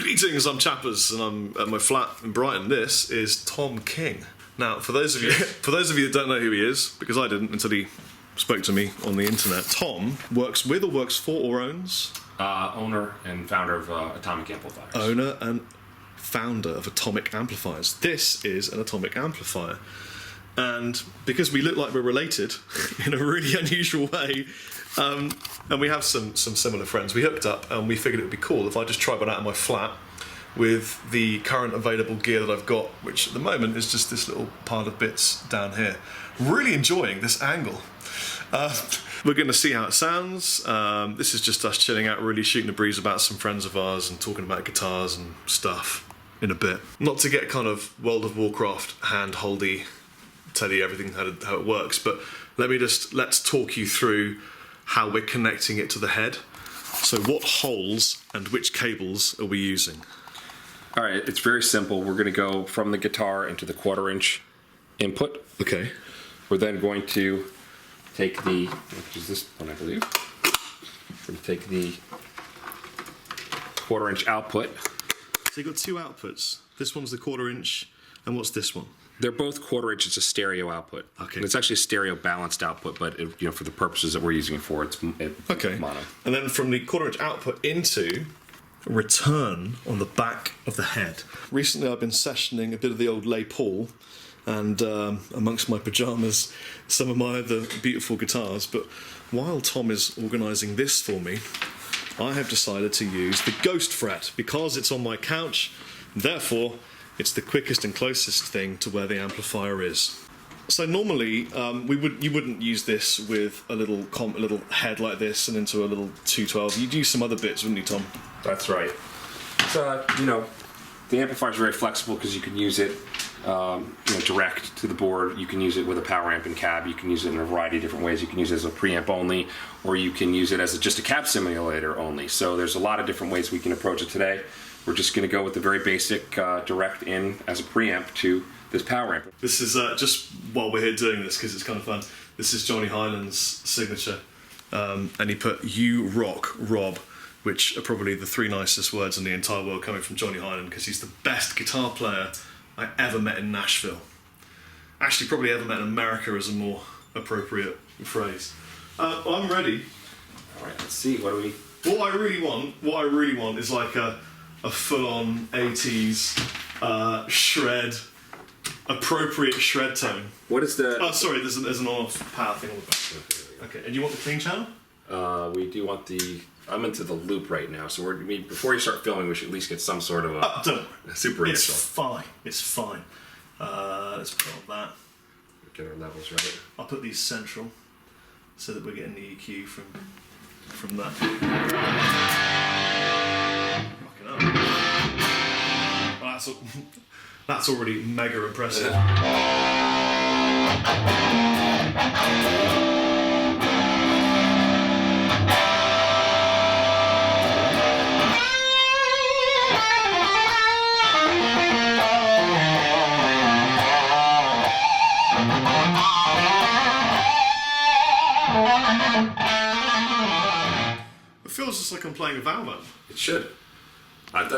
Greetings, I'm Chappers, and I'm at my flat in Brighton. This is Tom King. Now, for those of you that don't know who he is, because I didn't until he spoke to me on the internet, Tom works with or works for or owns? Owner and founder of Atomic Amplifiers. Owner and founder of Atomic Amplifiers. This is an Atomic Amplifier. And because we look like we're related in a really unusual way, and we have some similar friends, we hooked up and we figured it would be cool if I just tried one out of my flat with the current available gear that I've got, which at the moment is just this little pile of bits down here. Really enjoying this angle. We're going to see how it sounds. This is just us chilling out, really shooting the breeze about some friends of ours and talking about guitars and stuff in a bit. Not to get kind of World of Warcraft hand-holdy, tell you everything how it works, but let's talk you through how we're connecting it to the head. So what holes and which cables are we using? All right, it's very simple. We're going to go from the guitar into the 1/4" input. Okay. We're then going to take which is this one, I believe. We're going to take the 1/4" output. So you've got two outputs. This one's the 1/4", and what's this one? They're both 1/4". It's a stereo output. Okay. It's actually a stereo balanced output, but for the purposes that we're using it for, it's okay. Mono. And then from the 1/4" output into return on the back of the head. Recently I've been sessioning a bit of the old Les Paul, and amongst my pyjamas, some of my other beautiful guitars. But while Tom is organising this for me, I have decided to use the Ghost Fret because it's on my couch, and therefore it's the quickest and closest thing to where the amplifier is. So normally you wouldn't use this with a little head like this and into a little 212. You'd use some other bits, wouldn't you, Tom? That's right. So the amplifier is very flexible because you can use it direct to the board. You can use it with a power amp and cab. You can use it in a variety of different ways. You can use it as a preamp only, or you can use it as just a cab simulator only. So there's a lot of different ways we can approach it today. We're just going to go with the very basic direct in as a preamp to this power amp. This is just while we're here doing this, because it's kind of fun, this is Johnny Hyland's signature. And he put "You rock, Rob," which are probably the three nicest words in the entire world coming from Johnny Hyland, because he's the best guitar player I ever met in Nashville. Actually, probably ever met in America is a more appropriate phrase. I'm ready. All right, let's see. What I really want is like a full-on 80s appropriate shred tone. What is the... Oh, sorry, there's an on-off power thing on the back. Okay, and you want the clean channel? We do want the... I'm into the loop right now, so before you start filming, we should at least get some sort of a... don't worry. Super It's initial. It's fine. Let's put on that. Get our levels right. I'll put these central, so that we're getting the EQ from that. Well, that's already mega impressive. It feels just like I'm playing a valve amp. It should. That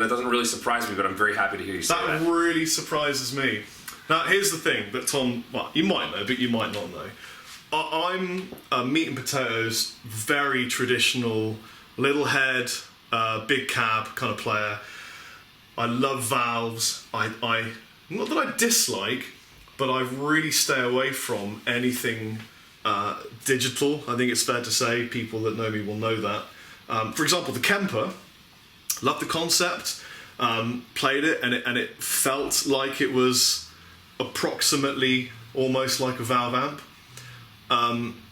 doesn't really surprise me, but I'm very happy to hear you say that. That really surprises me. Now, here's the thing that Tom, well, you might know, but you might not know. I'm a meat and potatoes, very traditional, little head, big cab kind of player. I love valves. I not that I dislike, but I really stay away from anything digital. I think it's fair to say, people that know me will know that. For example, the Kemper. Loved the concept, played it, and it felt like it was approximately almost like a valve amp.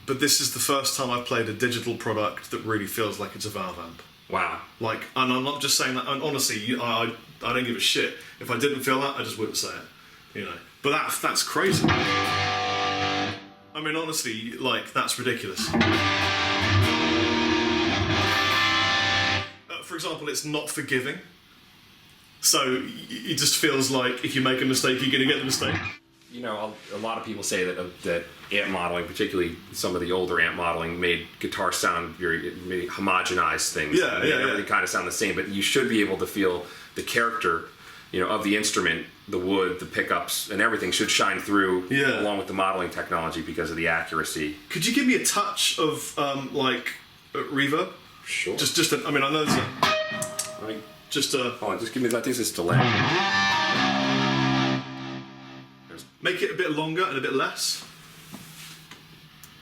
But this is the first time I've played a digital product that really feels like it's a valve amp. Wow. And I'm not just saying that. And honestly, I don't give a shit. If I didn't feel that, I just wouldn't say it. But that's crazy. I mean, honestly, that's ridiculous. For example, it's not forgiving. So it just feels like if you make a mistake, you're going to get the mistake. you know, a lot of people say that amp modeling, particularly some of the older amp modeling, made guitar sound made homogenized things. Everything kind of sound the same, but you should be able to feel the character, you know, of the instrument, the wood, the pickups, and everything should shine through along with the modeling technology because of the accuracy. Could you give me a touch of like reverb? Sure. Just I mean, I know there's just a. Hold on, just give me that. This is delay. Make it a bit longer and a bit less.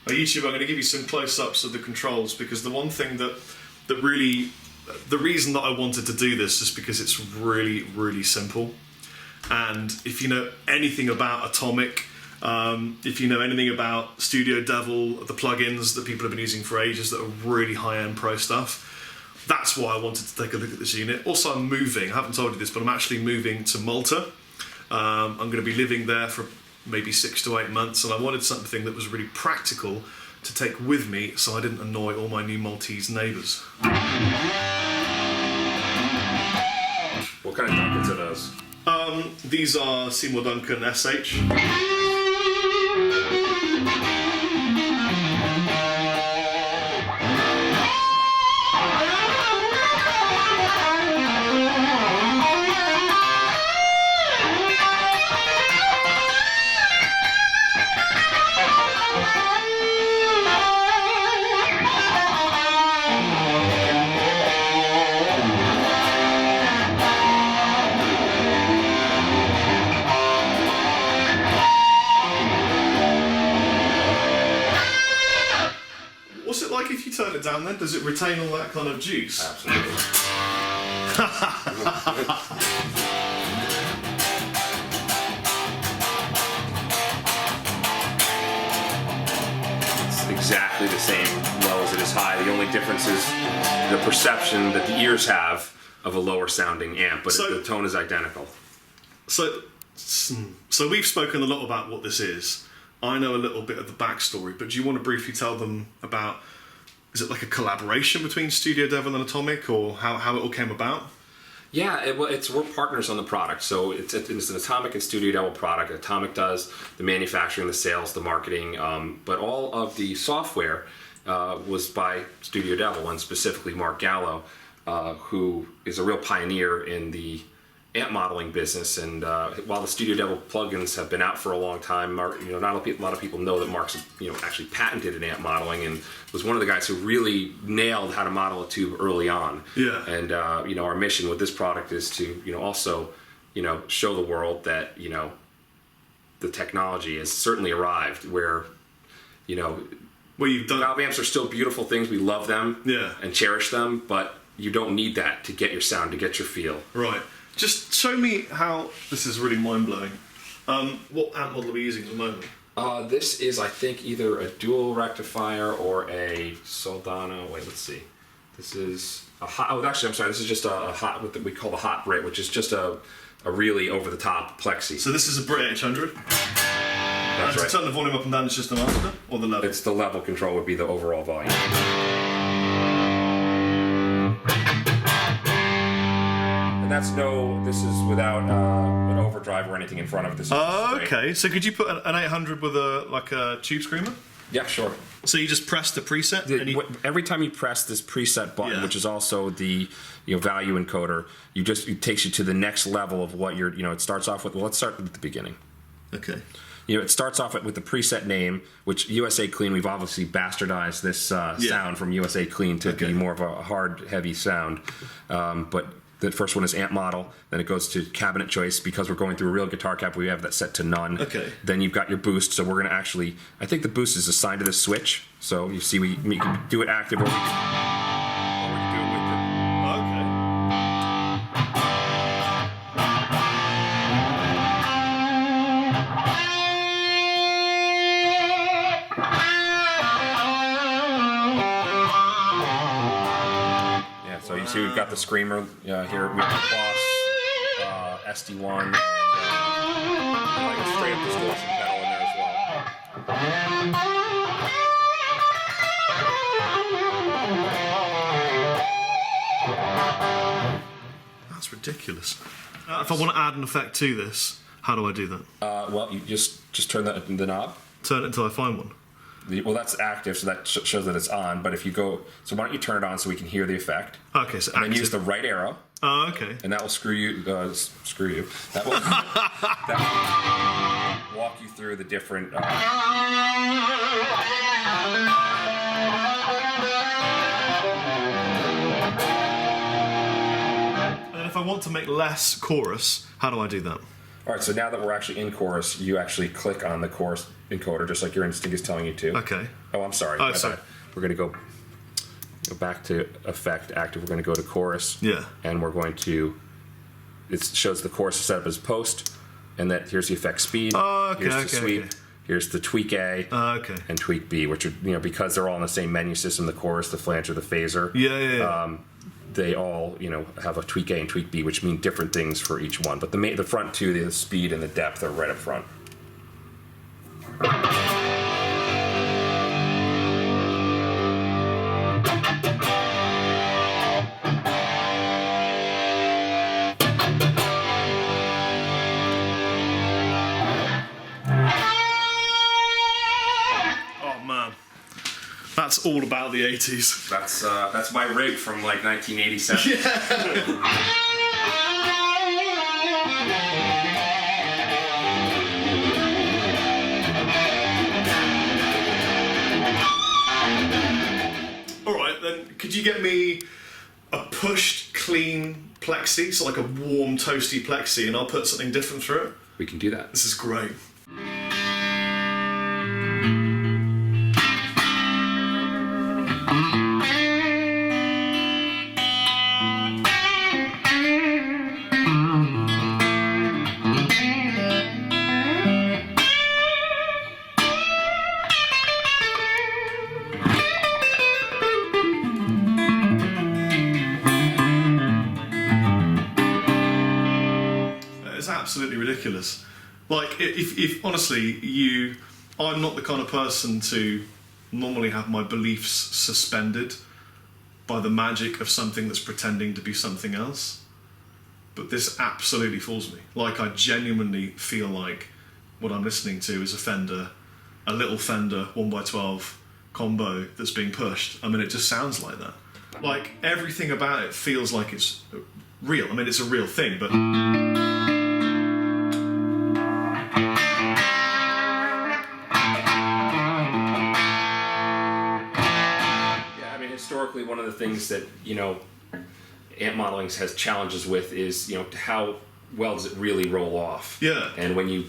On YouTube, I'm going to give you some close-ups of the controls because the one thing that really, the reason that I wanted to do this is because it's really, really simple. And if you know anything about Atomic, if you know anything about Studio Devil, the plugins that people have been using for ages that are really high-end pro stuff, that's why I wanted to take a look at this unit. Also, I'm moving. I haven't told you this, but I'm actually moving to Malta. I'm going to be living there for maybe 6 to 8 months, and I wanted something that was really practical to take with me so I didn't annoy all my new Maltese neighbours. What kind of Duncans are those? These are Seymour Duncan SH. Turn it down then? Does it retain all that kind of juice? Absolutely. It's exactly the same low as it is high. The only difference is the perception that the ears have of a lower sounding amp, but the tone is identical. So we've spoken a lot about what this is. I know a little bit of the backstory, but do you want to briefly tell them about, is it like a collaboration between Studio Devil and Atomic, or how it all came about? Yeah, we're partners on the product. So it's an Atomic and Studio Devil product. Atomic does the manufacturing, the sales, the marketing, but all of the software was by Studio Devil, and specifically Mark Gallo, who is a real pioneer in the amp modeling business. And while the Studio Devil plugins have been out for a long time, Mark, you know, not a lot of people know that Mark's, you know, actually patented in amp modeling and was one of the guys who really nailed how to model a tube early on. Yeah. And you know, our mission with this product is to, you know, also, you know, show the world that, you know, the technology has certainly arrived where, you know, valve amps are still beautiful things. We love them, and cherish them, but you don't need that to get your sound, to get your feel. Right. Just show me how, this is really mind-blowing. What amp model are we using at the moment? This is, I think, either a dual rectifier or a Soldano. Wait, let's see. This is a hot, actually, I'm sorry, this is just a hot, what we call the hot Brit, which is just a really over-the-top plexi. So this is a Brit H100? That's right. To turn the volume up and down, it's just the master, or the level? It's the level control would be the overall volume. And this is without an overdrive or anything in front of it. This is okay. So could you put an 800 with a tube screamer? Yeah, sure. So you just press the preset? Every time you press this preset button, which is also the value encoder, it takes you to the next level of what you're, it starts off with, well, let's start at the beginning. Okay. It starts off with the preset name, which USA Clean, we've obviously bastardized this sound from USA Clean to be more of a hard, heavy sound. But the first one is amp model, then it goes to cabinet choice. Because we're going through a real guitar cab, we have that set to none. Okay. Then you've got your boost, so we're going to actually, I think the boost is assigned to this switch. So you see, we can do it active, or we can do it with the... So you see we've got the screamer here, we have the Boss SD1, and like a straight up distortion pedal in there as well. That's ridiculous. If I want to add an effect to this, How do I do that? Well, you just turn the knob. Turn it until I find one. Well, that's active, so that shows that it's on. But if you go, so why don't you turn it on so we can hear the effect? Okay, so And active. then use the right arrow. Oh, okay. And that will screw you. That will, that will walk you through the different. And if I want to make less chorus, how do I do that? All right, so now that we're actually in chorus, you actually click on the chorus encoder, just like your instinct is telling you to. Okay. Oh, I'm sorry. Oh, sorry. We're going to go back to effect, active. We're going to go to chorus. Yeah. And we're going to. It shows the chorus set up as post, and that here's the effect speed. Oh, okay, here's the okay, sweep. okay. Here's the tweak A. Okay. And tweak B, which are because they're all in the same menu system. The chorus, the flanger, the phaser. Yeah. They all have a tweak A and tweak B, which mean different things for each one. But the front two, the speed and the depth, are right up front. Oh man, that's all about the 80s. That's my rig from like 1987. All right, then, could you get me a pushed, clean plexi, so like a warm, toasty plexi, and I'll put something different through it? We can do that. This is great. It's absolutely ridiculous. Like, if honestly, I'm not the kind of person to normally have my beliefs suspended by the magic of something that's pretending to be something else. But this absolutely fools me. Like, I genuinely feel like what I'm listening to is a little Fender 1x12 combo that's being pushed. I mean, it just sounds like that. Like, everything about it feels like it's real. I mean, it's a real thing, but... Historically, one of the things that amp modeling has challenges with is how well does it really roll off? Yeah. And when you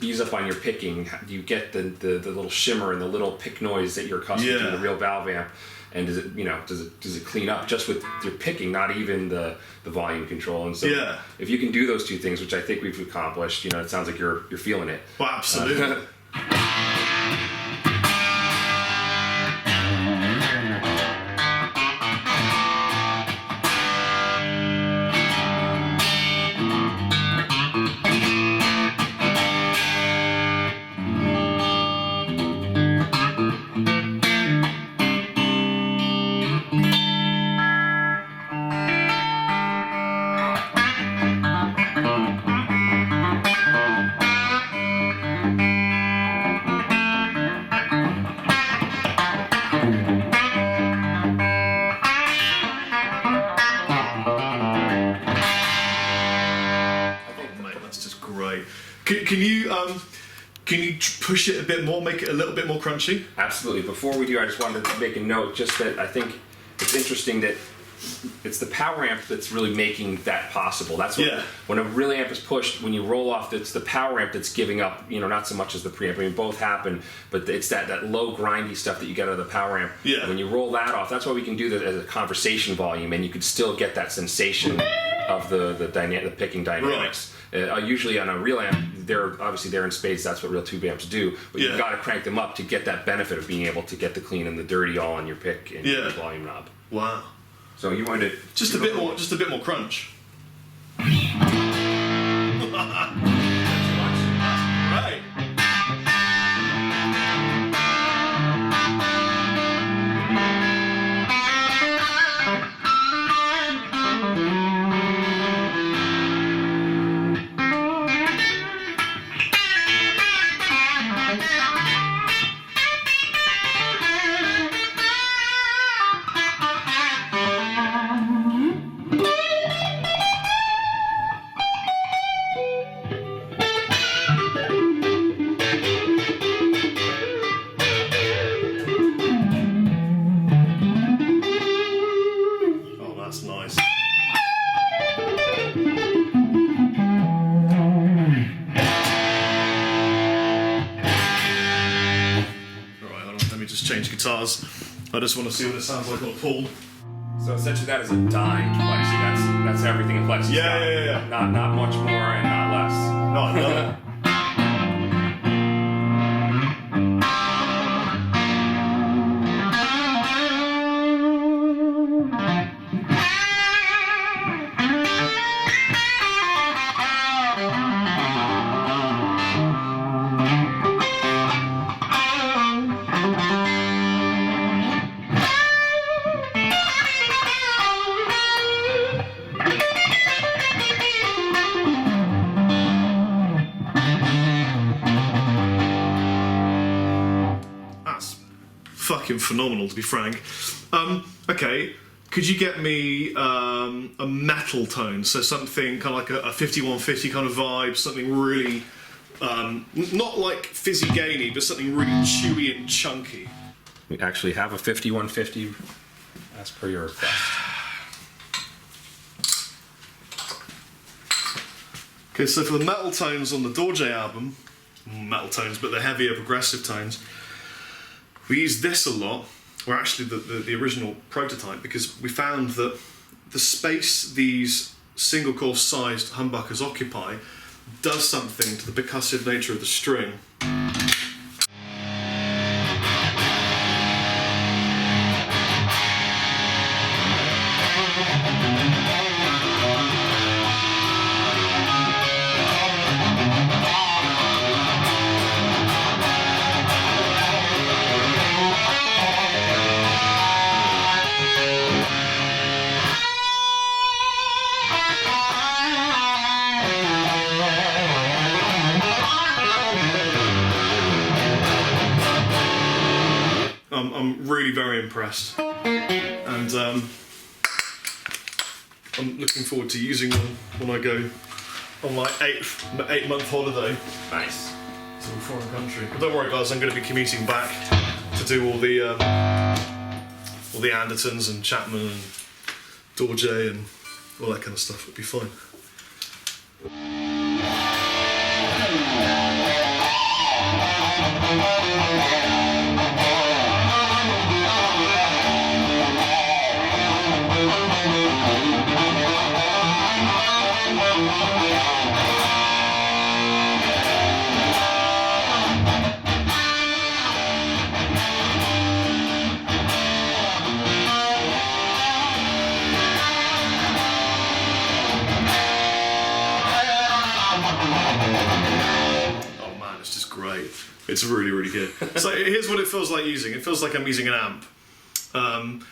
ease up on your picking, you get the little shimmer and the little pick noise that you're accustomed to in the real valve amp. And does it clean up just with your picking, not even the volume control? And so if you can do those two things, which I think we've accomplished, it sounds like you're feeling it. Well, absolutely. Can you push it a bit more, make it a little bit more crunchy? Absolutely. Before we do, I just wanted to make a note, just that I think it's interesting that it's the power amp that's really making that possible. That's what, when a real amp is pushed, when you roll off, it's the power amp that's giving up, not so much as the preamp. I mean, both happen, but it's that low grindy stuff that you get out of the power amp. Yeah. When you roll that off, that's why we can do that as a conversation volume, and you could still get that sensation of the picking dynamics. Right. Usually on a real amp, they're in spades. That's what real tube amps do. But you've got to crank them up to get that benefit of being able to get the clean and the dirty all on your pick and your volume knob. Wow. So you wanted to just a bit more crunch. Right. change guitars. I just want to see what it sounds like on a pool. So essentially that is a dying plexi. That's everything in plexi. Yeah. Not much more and not less. No, I love it. Fucking phenomenal, to be frank. Okay, could you get me a metal tone? So something kind of like a 5150 kind of vibe, something really not like fizzy gainy, but something really chewy and chunky. We actually have a 5150 as per your request. Okay, so for the metal tones on the Dorje album, metal tones, but the heavier progressive tones, we use this a lot, or actually the original prototype, because we found that the space these single coil sized humbuckers occupy does something to the percussive nature of the string. I'm really very impressed, and I'm looking forward to using them when I go on my 8-month holiday. Nice. To a foreign country. But don't worry, guys, I'm going to be commuting back to do all the Andertons and Chapman and Dorje and all that kind of stuff. It'll be fine. It's really, really good. So here's what it feels like using. It feels like I'm using an amp.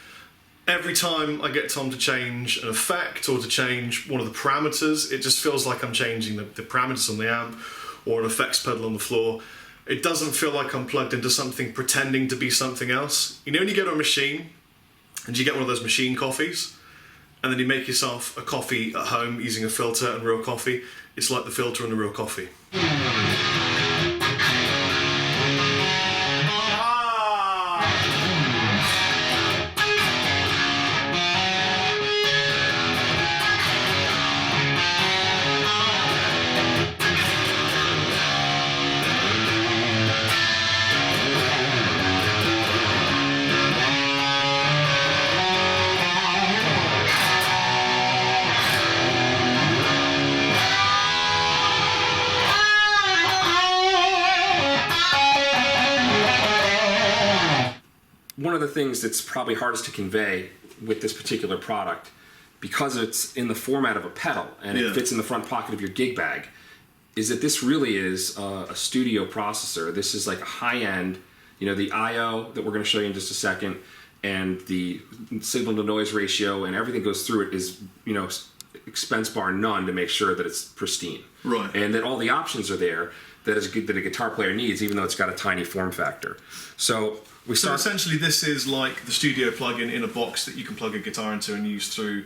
Every time I get Tom to change an effect or to change one of the parameters, it just feels like I'm changing the parameters on the amp or an effects pedal on the floor. It doesn't feel like I'm plugged into something pretending to be something else. You know when you go to a machine and you get one of those machine coffees and then you make yourself a coffee at home using a filter and real coffee? It's like the filter and the real coffee. One of the things that's probably hardest to convey with this particular product, because it's in the format of a pedal and it fits in the front pocket of your gig bag, is that this really is a studio processor. This is like a high-end, you know, the I/O that we're going to show you in just a second, and the signal to noise ratio and everything goes through it is, you know, expense bar none to make sure that it's pristine. Right. And that all the options are there that a guitar player needs, even though it's got a tiny form factor. So essentially this is like the studio plug-in in a box that you can plug a guitar into and use through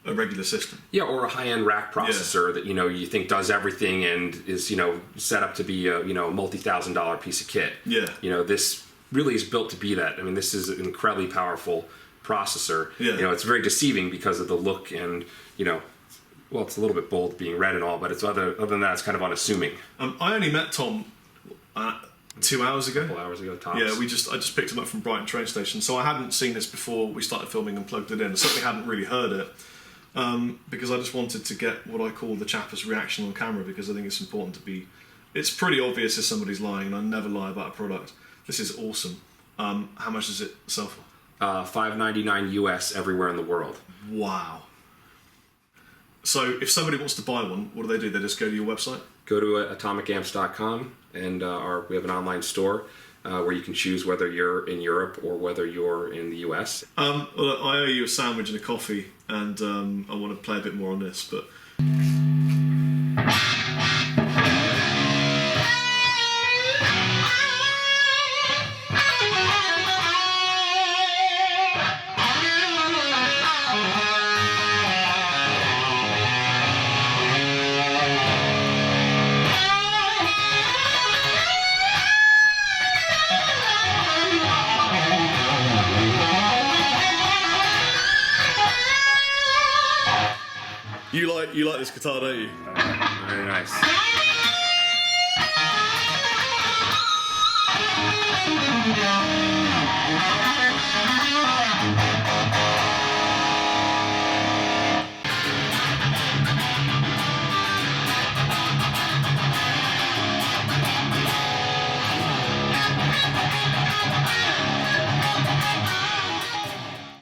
a regular system. Yeah, or a high-end rack processor that, you know, you think does everything and is, you know, set up to be a, you know, multi-$1,000 piece of kit. Yeah. You know, this really is built to be that. I mean, this is an incredibly powerful processor. Yeah. You know, it's very deceiving because of the look and, you know, well, it's a little bit bold being red and all, but it's other than that, it's kind of unassuming. I only met Tom 2 hours ago. A couple hours ago, tops. Yeah, I just picked them up from Brighton train station, so I hadn't seen this before we started filming and plugged it in. I certainly hadn't really heard it, because I just wanted to get what I call the Chappers reaction on camera, because I think it's important to be... It's pretty obvious if somebody's lying, and I never lie about a product. This is awesome. How much does it sell for? $5.99 US everywhere in the world. Wow. So if somebody wants to buy one, what do? They just go to your website? Go to atomicamps.com, and we have an online store where you can choose whether you're in Europe or whether you're in the US. Well, I owe you a sandwich and a coffee, and I want to play a bit more on this, but... You like this guitar, don't you? Very nice.